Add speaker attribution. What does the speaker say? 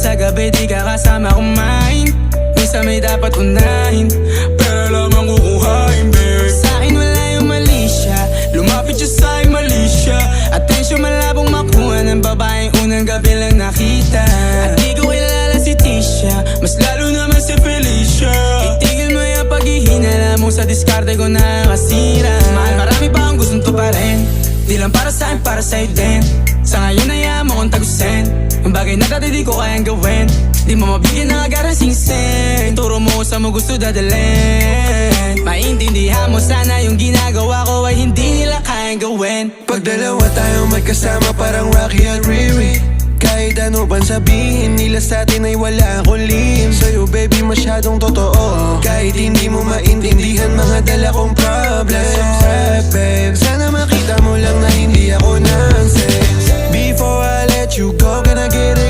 Speaker 1: sa gabi di ka kasama kumain. Minsan may dapat unahin, pero lang ang kukuhain, babe. Sa'kin wala yung mali siya, lumapit siya sa'kin mali siya. Atensyon malabong makuha ng babaeng unang gabi lang nakita. At di ko kilala si Tisha, mas lalo naman si Felicia. Itigil mo yung paghihinala mo sa diskarte ko na kasira. Mahal, marami pa akong gustong tuparin, di lang para sa'kin, para sa'yo din. Sa ngayon ayaw mo kong tagusin ang bagay na dati di ko kayang gawin. Di mo mabigyan ng agarang singsing, turo mo sa mo gusto dadalhin. Maintindihan mo sana yung ginagawa ko ay hindi nila kayang gawin.
Speaker 2: Pag dalawa tayo may kasama parang Rocky at Riri, kahit ano bang sabihin nila sa'tin ay wala akong lihim. Sa'yo baby masyadong totoo, kahit hindi mo maintindihan mga dala kong problems. Babe, sana makita mo lang na hindi ako nonsense. Before I let you go, can I get a